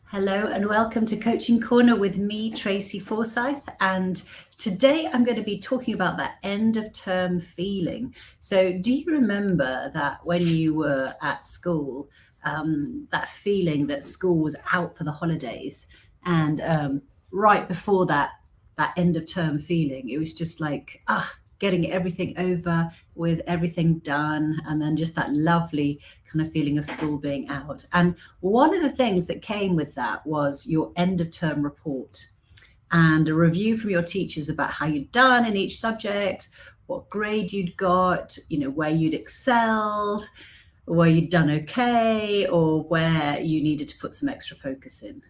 Hello and welcome to Coaching Corner with me, Tracy Forsyth. And today I'm going to be talking about that end of term feeling. So, do you remember that when you were at school, that feeling that school was out for the holidays? And right before that end of term feeling, it was just like, getting everything over with everything done, and then just that lovely kind of feeling of school being out. And one of the things that came with that was your end of term report and a review from your teachers about how you'd done in each subject, what grade you'd got, where you'd excelled, where you'd done okay, or where you needed to put some extra focus in.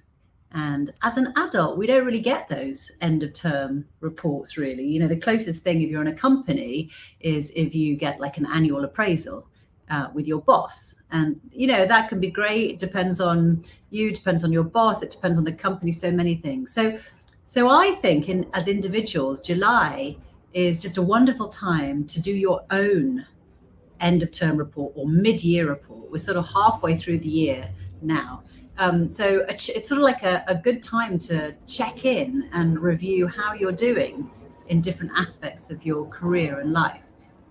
And as an adult, we don't really get those end of term reports, really. The closest thing if you're in a company is if you get like an annual appraisal with your boss. And, that can be great. It depends on you, depends on your boss, it depends on the company, so many things. So I think as individuals, July is just a wonderful time to do your own end of term report or mid-year report. We're sort of halfway through the year now. So it's sort of like a good time to check in and review how you're doing in different aspects of your career and life.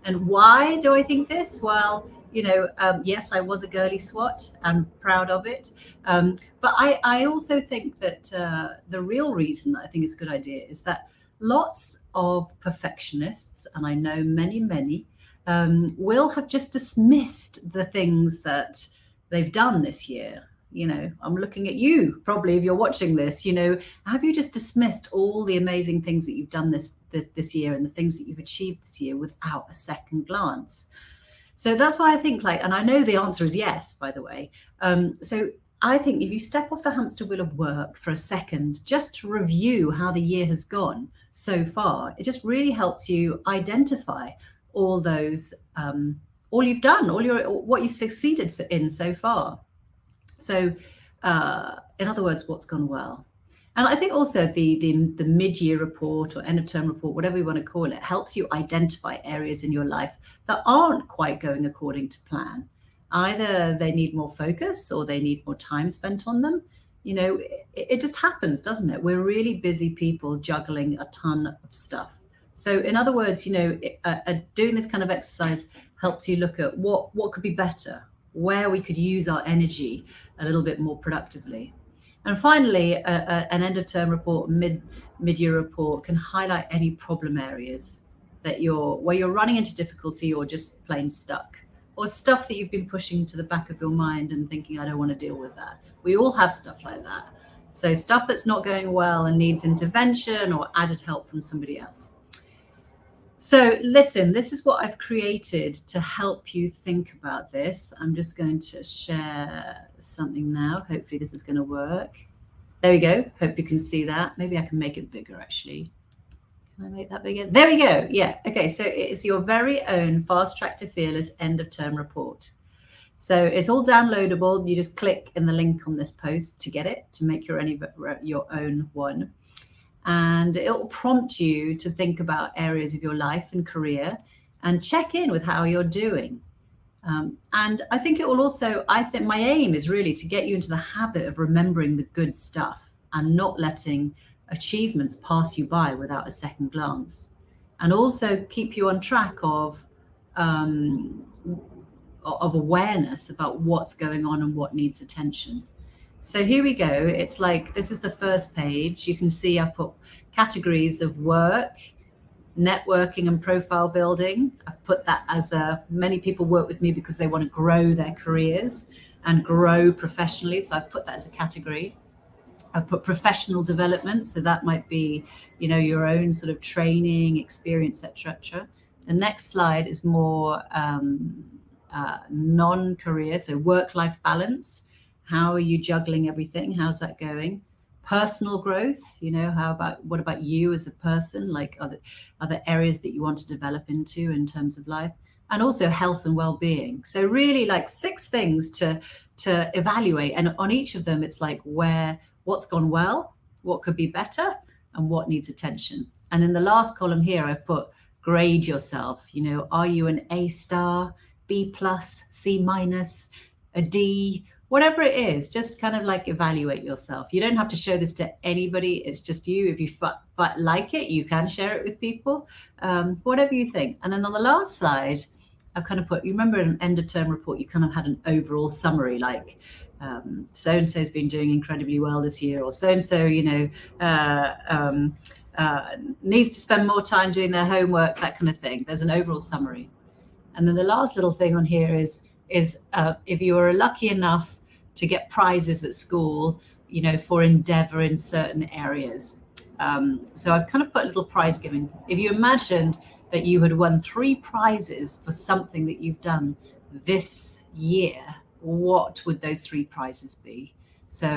And why do I think this? Well, yes, I was a girly SWAT. I'm proud of it. But I also think that the real reason that I think it's a good idea is that lots of perfectionists, and I know many, will have just dismissed the things that they've done this year. I'm looking at you, probably, if you're watching this. Have you just dismissed all the amazing things that you've done this year and the things that you've achieved this year without a second glance? So that's why I think, and I know the answer is yes, by the way. So I think if you step off the hamster wheel of work for a second, just to review how the year has gone so far, it just really helps you identify all those, all you've done, what you've succeeded in so far. So, in other words, what's gone well. And I think also the mid-year report or end of term report, whatever you want to call it, helps you identify areas in your life that aren't quite going according to plan. Either they need more focus or they need more time spent on them. It just happens, doesn't it? We're really busy people juggling a ton of stuff. So in other words, doing this kind of exercise helps you look at what could be better, where we could use our energy a little bit more productively. And finally, an end of term report, mid-year report can highlight any problem areas where you're running into difficulty or just plain stuck, or stuff that you've been pushing to the back of your mind and thinking, I don't want to deal with that. We all have stuff like that. So stuff that's not going well and needs intervention or added help from somebody else. So listen, this is what I've created to help you think about this. I'm just going to share something now. Hopefully this is going to work. There we go. Hope you can see that. Maybe I can make it bigger, actually. Can I make that bigger? There we go. Yeah. Okay. So it's your very own Fast Track to Fearless end of term report. So it's all downloadable. You just click in the link on this post to get it, to make your own one. And it will prompt you to think about areas of your life and career and check in with how you're doing. And I think it will also, I think my aim is really to get you into the habit of remembering the good stuff and not letting achievements pass you by without a second glance. And also keep you on track of awareness about what's going on and what needs attention. So here we go. It's like, this is the first page. You can see I put categories of work, networking and profile building. I've put that as many people work with me because they want to grow their careers and grow professionally. So I've put that as a category. I've put professional development. So that might be, your own sort of training, experience, etc. The next slide is more non-career. So work-life balance. How are you juggling everything? How's that going? Personal growth, what about you as a person? Like other areas that you want to develop into in terms of life, and also health and well-being. So really like 6 things to evaluate. And on each of them, it's like what's gone well, what could be better, and what needs attention. And in the last column here, I've put grade yourself. Are you an A star, B plus, C minus, a D, whatever it is, just kind of like evaluate yourself. You don't have to show this to anybody. It's just you. If you like it, you can share it with people, whatever you think. And then on the last slide, I've kind of put, you remember in an end of term report, you kind of had an overall summary, like so-and-so has been doing incredibly well this year, or so-and-so, needs to spend more time doing their homework, that kind of thing. There's an overall summary. And then the last little thing on here is if you are lucky enough to get prizes at school, for endeavor in certain areas. So I've kind of put a little prize giving. If you imagined that you had won 3 prizes for something that you've done this year, what would those 3 prizes be? So,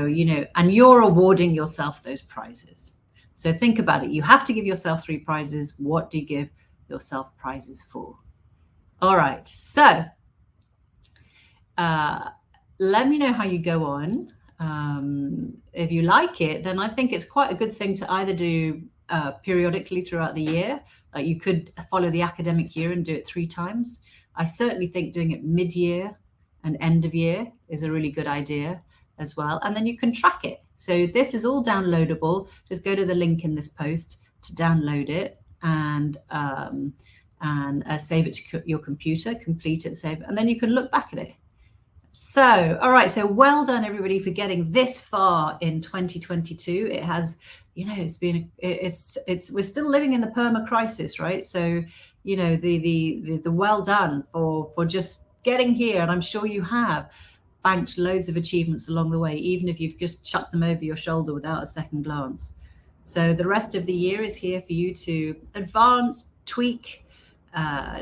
and you're awarding yourself those prizes. So think about it. You have to give yourself 3 prizes. What do you give yourself prizes for? All right. So let me know how you go on. If you like it, then I think it's quite a good thing to either do periodically throughout the year. Like you could follow the academic year and do it 3 times. I certainly think doing it mid-year and end of year is a really good idea as well. And then you can track it. So this is all downloadable. Just go to the link in this post to download it and save it to your computer, complete it, save it, and then you can look back at it. So, all right. So well done, everybody, for getting this far in 2022. It has, we're still living in the perma crisis, right? So, the well done for just getting here. And I'm sure you have banked loads of achievements along the way, even if you've just chucked them over your shoulder without a second glance. So the rest of the year is here for you to advance, tweak,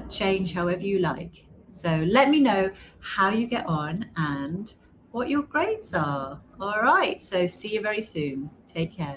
change however you like. So let me know how you get on and what your grades are. All right. So see you very soon. Take care.